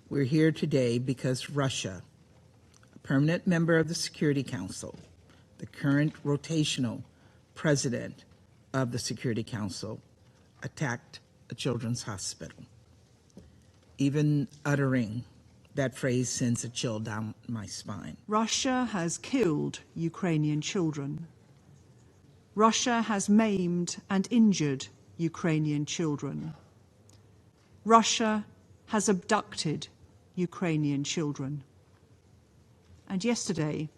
We're here today because Russia, a permanent member of the Security Council, the current rotational president of the Security Council, attacked a children's hospital. Even uttering that phrase sends a chill down my spine. Russia has killed Ukrainian children. Russia has maimed and injured Ukrainian children. Russia has abducted Ukrainian children. And yesterday,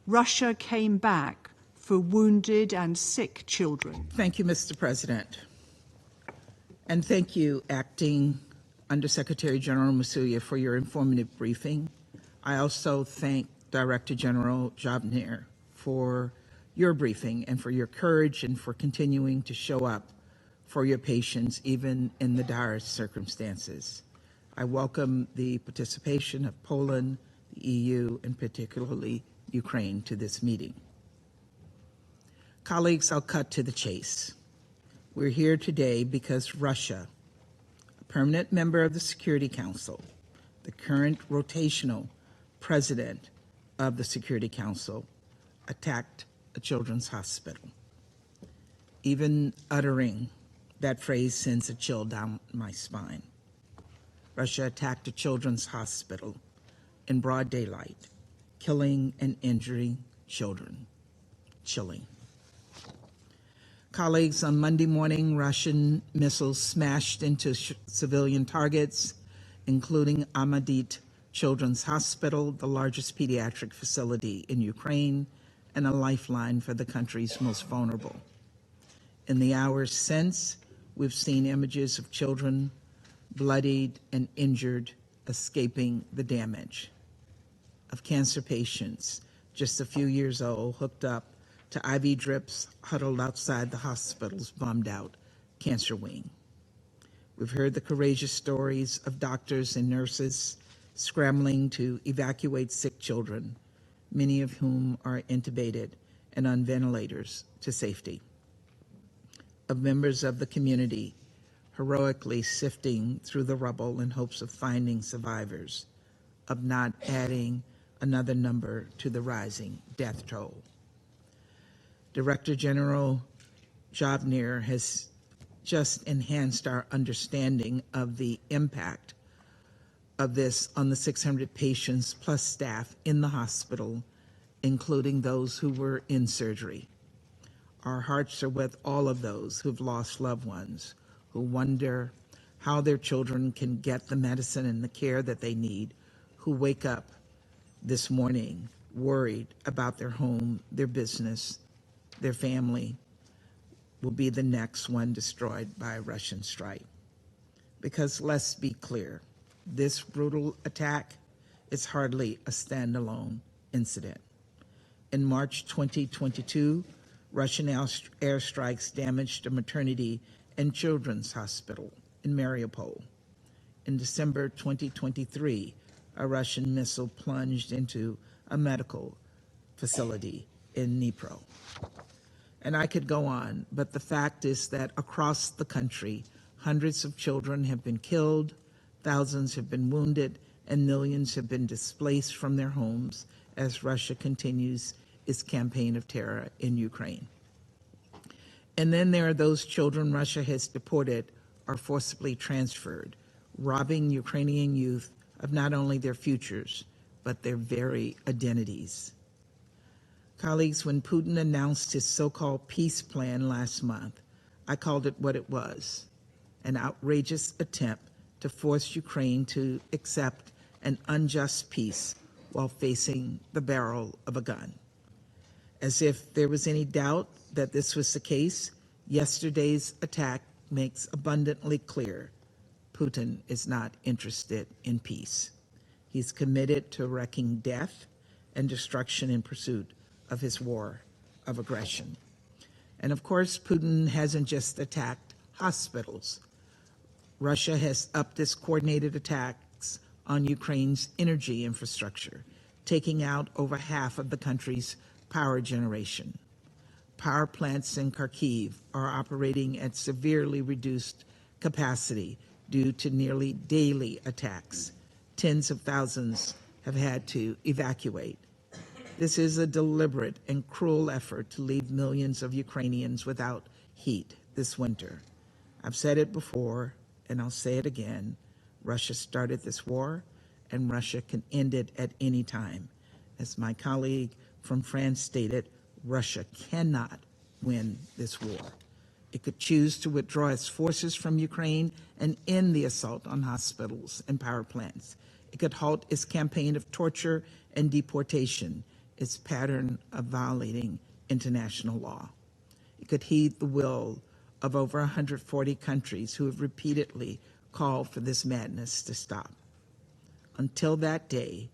Russia came back for wounded and sick children. Thank you, Mr. President. And thank you, Acting Undersecretary General Masuya, for your informative briefing. I also thank Director General Javner for your briefing and for your courage and for continuing to show up for your patients, even in the direst circumstances. I welcome the participation of Poland, the EU, and particularly Ukraine to this meeting. Colleagues, I'll cut to the chase. We're here today because Russia, a permanent member of the Security Council, the current rotational president of the Security Council, attacked a children's hospital. Even uttering that phrase sends a chill down my spine. Russia attacked a children's hospital in broad daylight, killing and injuring children. Chilling. Colleagues, on Monday morning, Russian missiles smashed into civilian targets, including Ahmadit Children's Hospital, the largest pediatric facility in Ukraine, and a lifeline for the country's most vulnerable. In the hours since, we've seen images of children bloodied and injured, escaping the damage, of cancer patients just a few years old hooked up to IV drips, huddled outside the hospital's bombed-out cancer wing. We've heard the courageous stories of doctors and nurses scrambling to evacuate sick children, many of whom are intubated and on ventilators to safety. Of members of the community heroically sifting through the rubble in hopes of finding survivors, of not adding another number to the rising death toll. Director General Javner has just enhanced our understanding of the impact of this on the 600 patients plus staff in the hospital, including those who were in surgery. Our hearts are with all of those who've lost loved ones, who wonder how their children can get the medicine and the care that they need, who wake up this morning worried about their home, their business, their family will be the next one destroyed by a Russian strike. Because let's be clear, this brutal attack is hardly a standalone incident. In March 2022, Russian airstrikes damaged a maternity and children's hospital in Mariupol. In December 2023, a Russian missile plunged into a medical facility in Dnipro. And I could go on, but the fact is that across the country, hundreds of children have been killed, thousands have been wounded, and millions have been displaced from their homes as Russia continues its campaign of terror in Ukraine. And then there are those children Russia has deported or forcibly transferred, robbing Ukrainian youth of not only their futures, but their very identities. Colleagues, when Putin announced his so-called peace plan last month, I called it what it was, an outrageous attempt to force Ukraine to accept an unjust peace while facing the barrel of a gun. As if there was any doubt that this was the case, yesterday's attack makes abundantly clear Putin is not interested in peace. He's committed to wreaking death and destruction in pursuit of his war of aggression. And of course, Putin hasn't just attacked hospitals. Russia has upped its coordinated attacks on Ukraine's energy infrastructure, taking out over half of the country's power generation. Power plants in Kharkiv are operating at severely reduced capacity due to nearly daily attacks. Tens of thousands have had to evacuate. This is a deliberate and cruel effort to leave millions of Ukrainians without heat this winter. I've said it before, and I'll say it again. Russia started this war, and Russia can end it at any time. As my colleague from France stated, Russia cannot win this war. It could choose to withdraw its forces from Ukraine and end the assault on hospitals and power plants. It could halt its campaign of torture and deportation, its pattern of violating international law. It could heed the will of over 140 countries who have repeatedly called for this madness to stop. Until that day,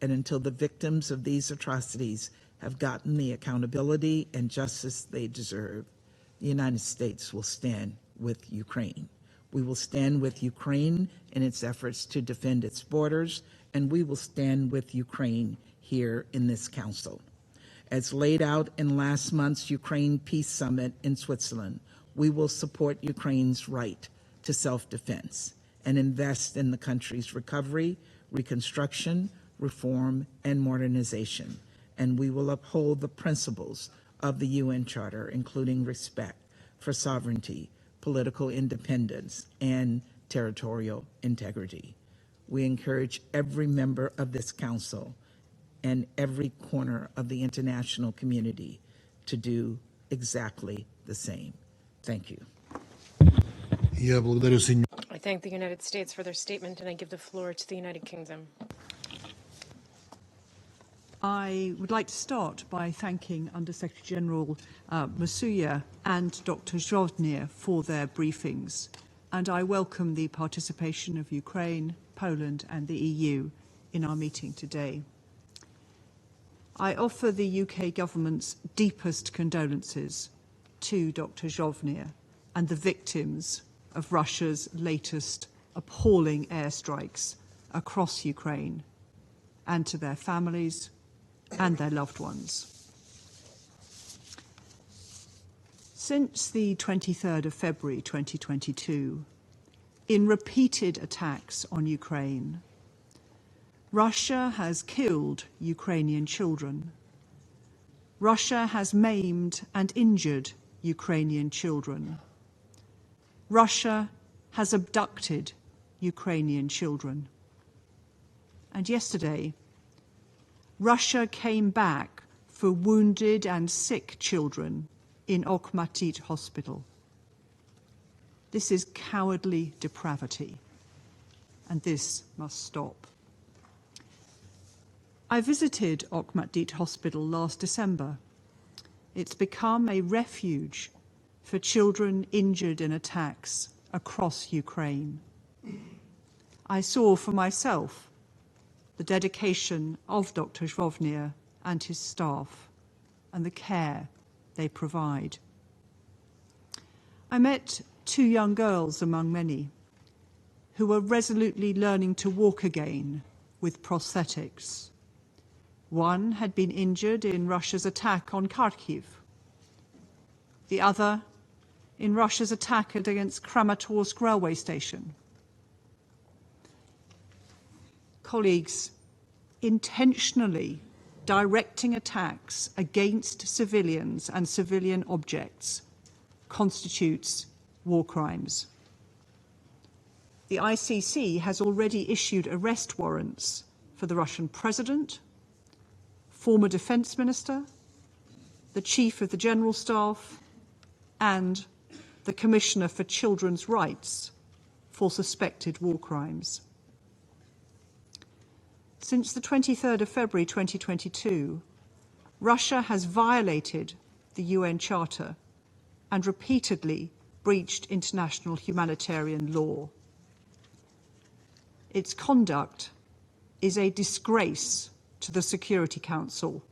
and until the victims of these atrocities have gotten the accountability and justice they deserve, the United States will stand with Ukraine. We will stand with Ukraine in its efforts to defend its borders, and we will stand with Ukraine here in this council. As laid out in last month's Ukraine Peace Summit in Switzerland, we will support Ukraine's right to self-defense and invest in the country's recovery, reconstruction, reform, and modernization. And we will uphold the principles of the UN Charter, including respect for sovereignty, political independence, and territorial integrity. We encourage every member of this council and every corner of the international community to do exactly the same. Thank you. I thank the United States for their statement, and I give the floor to the United Kingdom. I would like to start by thanking Undersecretary General Masuya and Dr. Zhovnir for their briefings, and I welcome the participation of Ukraine, Poland and the EU in our meeting today. I offer the UK government's deepest condolences to Dr. Zhovnir and the victims of Russia's latest appalling airstrikes across Ukraine, and to their families and their loved ones. Since the 23rd of February 2022, in repeated attacks on Ukraine, Russia has killed Ukrainian children. Russia has maimed and injured Ukrainian children. Russia has abducted Ukrainian children. And yesterday, Russia came back for wounded and sick children in Okhmatit Hospital. This is cowardly depravity, and this must stop. I visited Okhmatit Hospital last December. It's become a refuge for children injured in attacks across Ukraine. I saw for myself the dedication of Dr. Zhovnir and his staff and the care they provide. I met 2 young girls among many who were resolutely learning to walk again with prosthetics. One had been injured in Russia's attack on Kharkiv. The other in Russia's attack against Kramatorsk railway station. Colleagues, intentionally directing attacks against civilians and civilian objects constitutes war crimes. The ICC has already issued arrest warrants for the Russian president, former defense minister, the chief of the general staff, and the Commissioner for Children's Rights for suspected war crimes. Since the 23rd of February 2022, Russia has violated the UN Charter and repeatedly breached international humanitarian law. Its conduct is a disgrace to the Security Council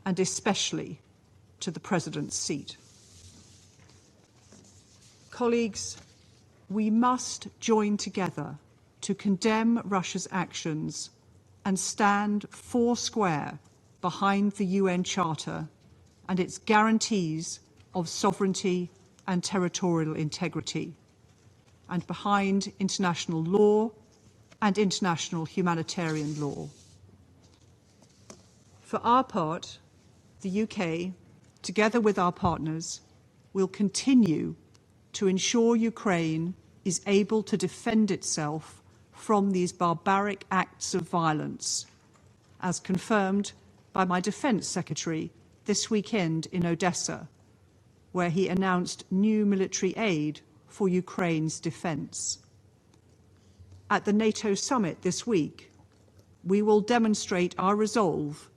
and especially to the President's seat. Colleagues, we must join together to condemn Russia's actions and stand foursquare behind the UN Charter and its guarantees of sovereignty and territorial integrity. and behind international law and international humanitarian law. For our part, the UK, together with our partners, will continue to ensure Ukraine is able to defend itself from these barbaric acts of violence, as confirmed by my Defence Secretary this weekend in Odessa, where he announced new military aid for Ukraine's defence. At the NATO summit this week, we will demonstrate our resolve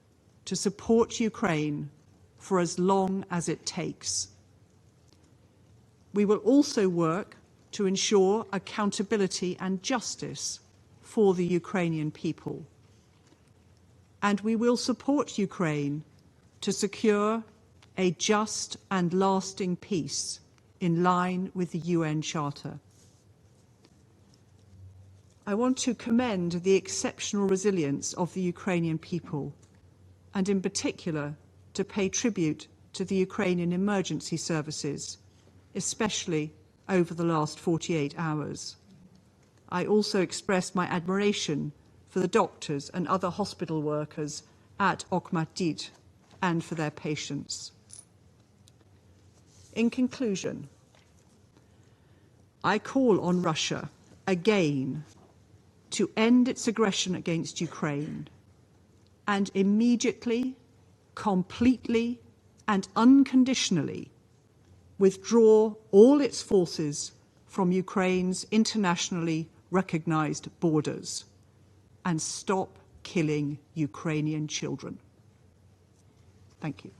to support Ukraine for as long as it takes. We will also work to ensure accountability and justice for the Ukrainian people. And we will support Ukraine to secure a just and lasting peace in line with the UN Charter. I want to commend the exceptional resilience of the Ukrainian people, and in particular to pay tribute to the Ukrainian emergency services, especially over the last 48 hours. I also express my admiration for the doctors and other hospital workers at Okhmatdit and for their patients. In conclusion, I call on Russia again to end its aggression against Ukraine and immediately, completely and unconditionally withdraw all its forces from Ukraine's internationally recognized borders and stop killing Ukrainian children. Thank you.